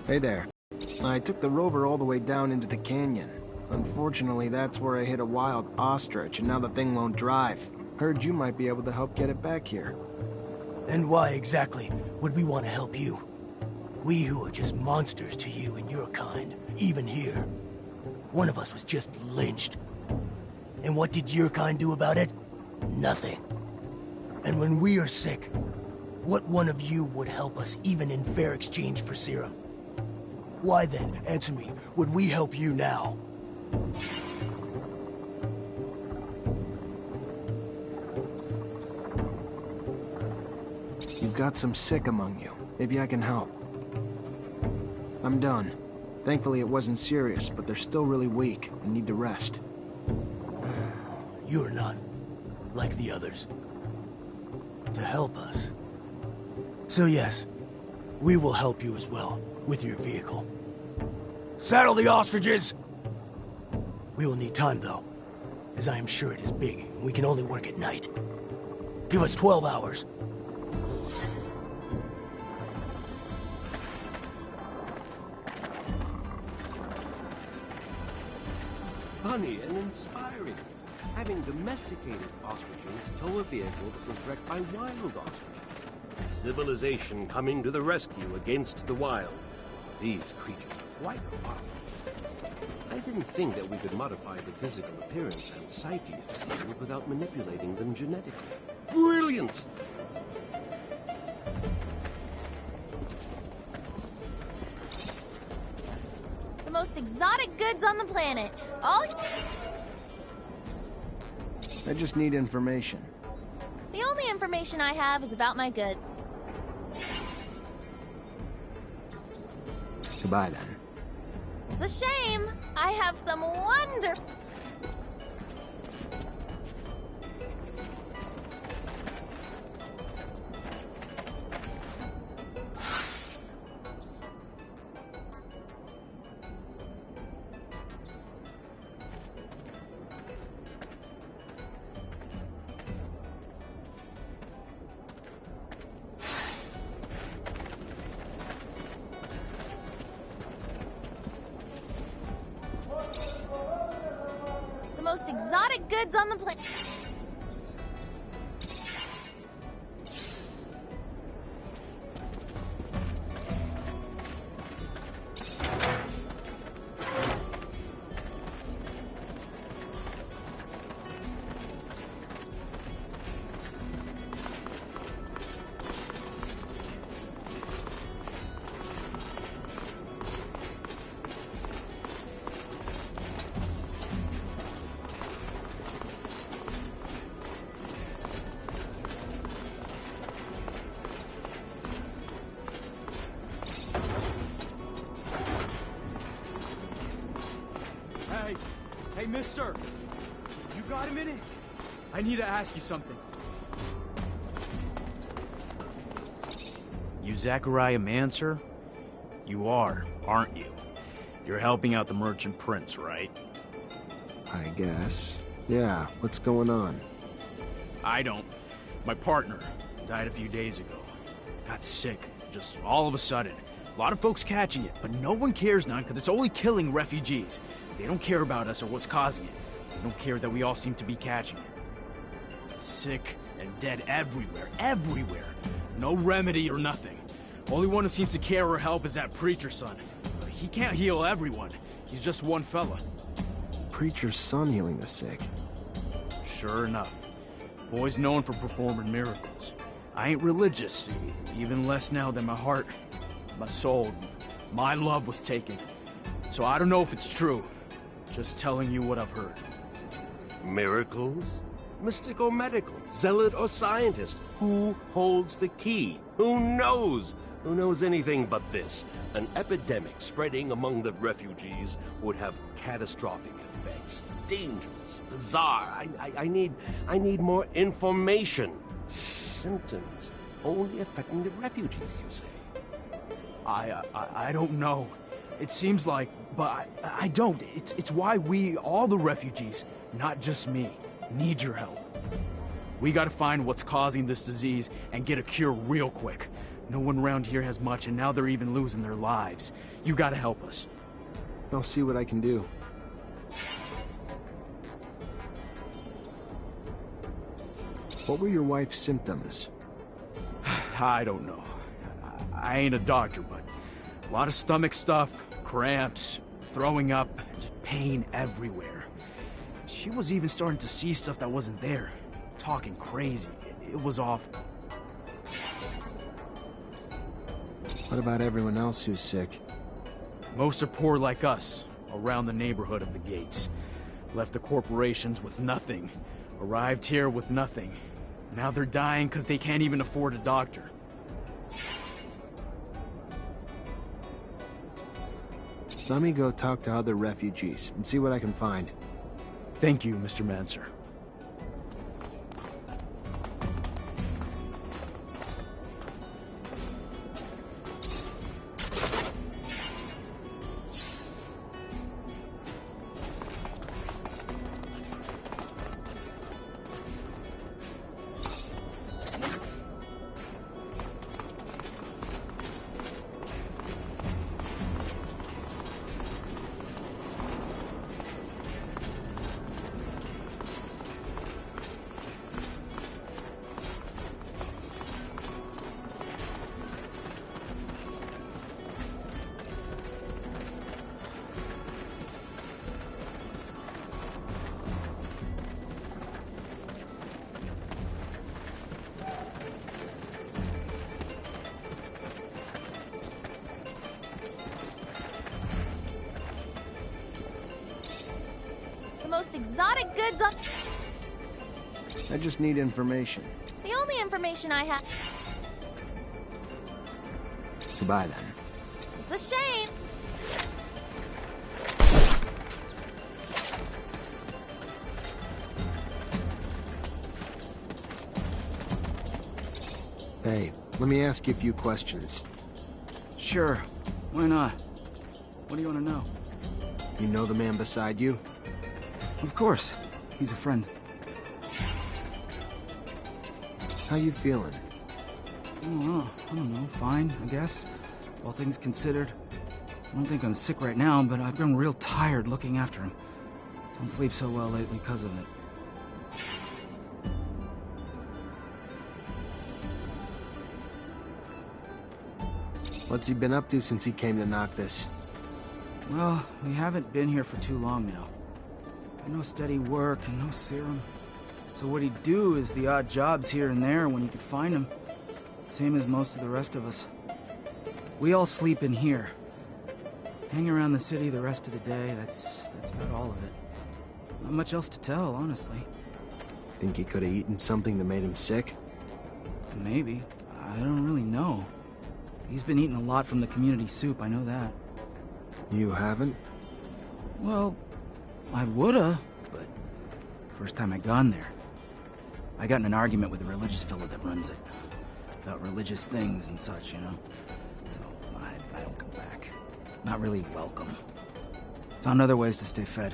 Hey there. I took the rover all the way down into the canyon. Unfortunately, that's where I hit a wild ostrich, and now the thing won't drive. Heard you might be able to help get it back here. And why exactly would we want to help you? We who are just monsters to you and your kind, even here. One of us was just lynched. And what did your kind do about it? Nothing. And when we are sick, what one of you would help us even in fair exchange for serum? Why then, answer me, would we help you now? You've got some sick among you. Maybe I can help. I'm done. Thankfully it wasn't serious, but they're still really weak and need to rest. You're not like the others. To help us. So yes, we will help you as well, with your vehicle. Saddle the ostriches! We will need time, though, as I am sure it is big, and we can only work at night. Give us 12 hours. Funny and inspiring. Having domesticated ostriches tow a vehicle that was wrecked by wild ostriches. Civilization coming to the rescue against the wild. These creatures are quite powerful. I didn't think that we could modify the physical appearance and psyche of people without manipulating them genetically. Brilliant! The most exotic goods on the planet. All... I just need information. The only information I have is about my goods. Goodbye, then. It's a shame. I have some wonderful... most exotic goods on the planet. Hey, mister! You got a minute? I need to ask you something. You Zachariah Manser? You are, aren't you? You're helping out the merchant prince, right? I guess. Yeah, what's going on? I don't. My partner died a few days ago. Got sick, just all of a sudden. A lot of folks catching it, but no one cares none because it's only killing refugees. They don't care about us or what's causing it. They don't care that we all seem to be catching it. Sick and dead everywhere, everywhere. No remedy or nothing. Only one who seems to care or help is that preacher's son. But he can't heal everyone. He's just one fella. Preacher's son healing the sick. Sure enough. Boy's known for performing miracles. I ain't religious, see, even less now than my heart, my soul, my love was taken. So I don't know if it's true. Just telling you what I've heard. Miracles? Mystic or medical? Zealot or scientist? Who holds the key? Who knows? Who knows anything but this? An epidemic spreading among the refugees would have catastrophic effects. Dangerous, bizarre. I need more information. Symptoms only affecting the refugees, you say? I don't know. It seems like, but I don't. It's why we, all the refugees, not just me, need your help. We gotta find what's causing this disease and get a cure real quick. No one around here has much, and now they're even losing their lives. You gotta help us. I'll see what I can do. What were your wife's symptoms? I don't know. I ain't a doctor, but a lot of stomach stuff, cramps, throwing up, just pain everywhere. She was even starting to see stuff that wasn't there. Talking crazy. It was awful. What about everyone else who's sick? Most are poor like us, around the neighborhood of the gates. Left the corporations with nothing. Arrived here with nothing. Now they're dying because they can't even afford a doctor. Let me go talk to other refugees and see what I can find. Thank you, Mr. Manser. Most exotic goods on... I just need information. The only information I have... Goodbye, then. It's a shame. Hey, let me ask you a few questions. Sure. Why not? What do you want to know? You know the man beside you? Of course. He's a friend. How you feeling? I don't know. Fine, I guess. All things considered. I don't think I'm sick right now, but I've grown real tired looking after him. Don't sleep so well lately because of it. What's he been up to since he came to Noctis? Well, we haven't been here for too long now. No steady work and no serum. So what he'd do is the odd jobs here and there when he could find them. Same as most of the rest of us. We all sleep in here. Hang around the city the rest of the day, that's about all of it. Not much else to tell, honestly. Think he could have eaten something that made him sick? Maybe. I don't really know. He's been eating a lot from the community soup, I know that. You haven't? Well, I woulda, but first time I gone there, I got in an argument with the religious fellow that runs it. About religious things and such, you know? So, I don't come back. Not really welcome. Found other ways to stay fed.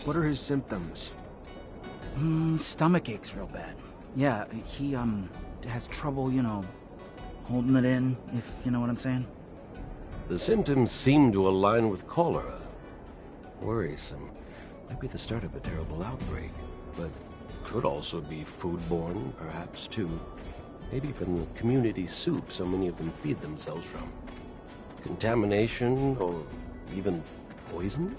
What are his symptoms? Stomach aches real bad. Yeah, he, has trouble, you know, holding it in, if you know what I'm saying. The symptoms seem to align with cholera. Worrisome. Might be the start of a terrible outbreak, but could also be foodborne, perhaps, too. Maybe from the community soup so many of them feed themselves from. Contamination, or even poison?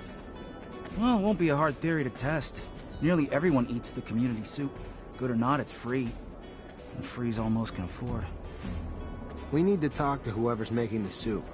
Well, it won't be a hard theory to test. Nearly everyone eats the community soup. Good or not, it's free. And free's all most can afford. We need to talk to whoever's making the soup.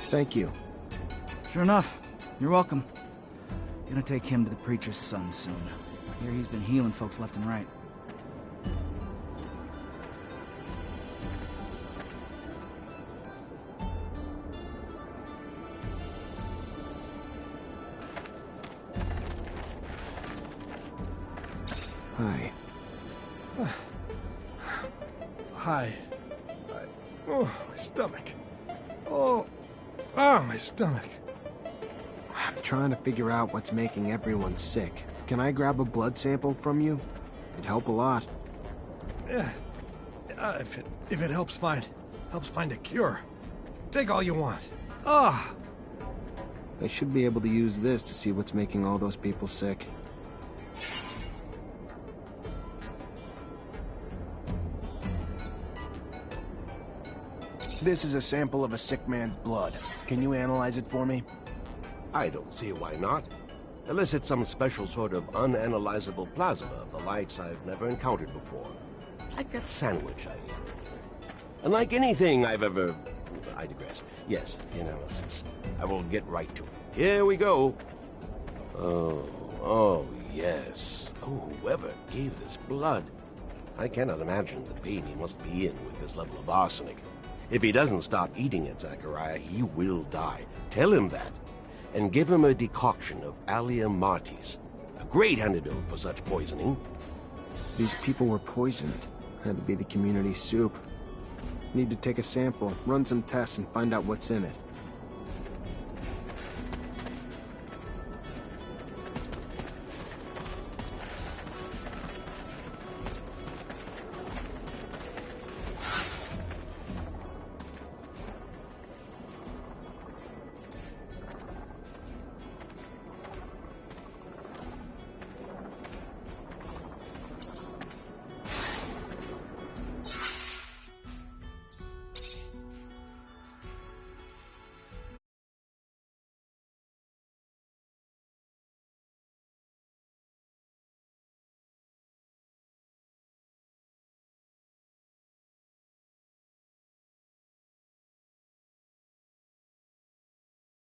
Thank you. Sure enough. You're welcome. Gonna take him to the preacher's son soon. I hear he's been healing folks left and right. Hi. Hi. Oh, my stomach. Oh, my stomach. I'm trying to figure out what's making everyone sick. Can I grab a blood sample from you? It'd help a lot. Yeah. If it helps find a cure. Take all you want. Ah. I should be able to use this to see what's making all those people sick. This is a sample of a sick man's blood. Can you analyze it for me? I don't see why not. Unless it's some special sort of unanalyzable plasma of the likes I've never encountered before. Like that sandwich I ate. And like anything I've ever... I digress. Yes, the analysis. I will get right to it. Here we go. Oh, yes. Oh, whoever gave this blood. I cannot imagine the pain he must be in with this level of arsenic. If he doesn't stop eating it, Zachariah, he will die. Tell him that. And give him a decoction of Allia Martis. A great antidote for such poisoning. These people were poisoned. Had to be the community soup. Need to take a sample, run some tests, and find out what's in it.